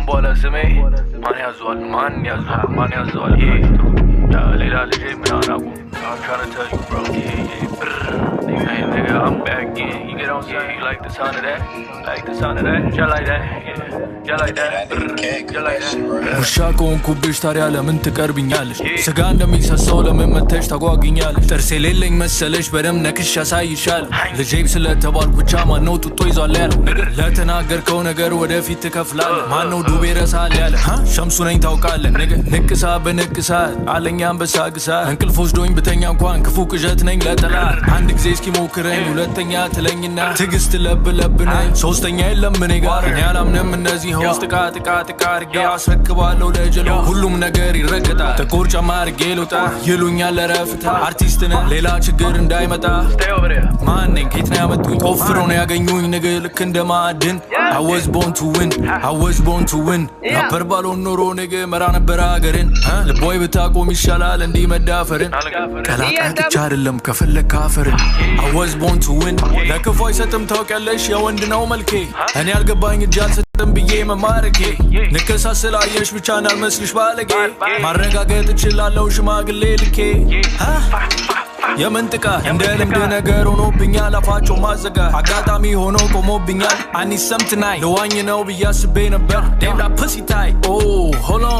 بولا سمي ماني أزوال ماني أزوال يا ليلى لجي من أناكو I'm trying to tell you bro nigga I'm back in you get what I'm saying you like the sound of that just like that just like that ውሻ ከሆንኩብሽ ታዲያ ለምን ትቀርብኛለሽ ስጋ እንደሚሰሳው ለምን መተሽ ታጓግኛለሽ ጥርስ የሌለኝ መሰለሽ በደም ነክሽ ያሳይሻል ልጄብ ስለተባልኩ ብቻ ማነው ጡጦ ይዟል ያለ ለተናገርከው ነገር ወደፊት ትከፍላለህ ማነው ዱቤ ረሳል ያለ ሸምሱ ነኝ ታውቃለህ ንቅሳ በንቅሳ አለኛም በሳግሳ እንቅልፍ ወስዶኝ ብተኛ እንኳን ክፉ ቅዠት ነኝ ለጠላት አንድ ጊዜ እስኪሞክረኝ ሁለተኛ ትለኝና ትግስት ለብ ነኝ ሶስተኛ የለም እኔ ጋር እኔ አላምንም እነዚህ ሆስት ጥቃ አድርጌ አስረክባለሁ ለጀሎ ሁሉም ነገር ይረገጣል ጥቁር ጫማ አድርጌ ልውጣ ይሉኛል ለረፍታ አርቲስት ነህ ሌላ ችግር እንዳይመጣ ማንነኝ ከየት ነው ያመጡኝ ቆፍረው ነው ያገኙኝ ንግ ልክ እንደማዕድን I was born to win ራፐር ባልሆን ኖሮ ንግ መራ ነበር ሀገርን ልቦይ ብታቆም ይሻላል እንዲህ መዳፈርን ቀላቃትቻ አይደለም ከፈለክ ካፈርን I was born to win ለክፉ አይሰጥም ታውቂያለሽ የወንድ ነው መልኬ እኔ ያልገባኝ እጅ አልሰጥም ብዬ መማረኬ ንቅሳ ስላየሽ ብቻ እንዳልመስልሽ ባለጌ ማረጋገጥ እችላለሁ ሽማግሌ ልኬ የመንጥቃ እንደ ልምድ ነገር ሆኖብኛል አፋቸው ማዘጋ አጋጣሚ ሆኖ ቆሞብኛል I need something tonight ለዋኝ ነው ብዬ አስቤ ነበር Damn that pussy tight oh hold on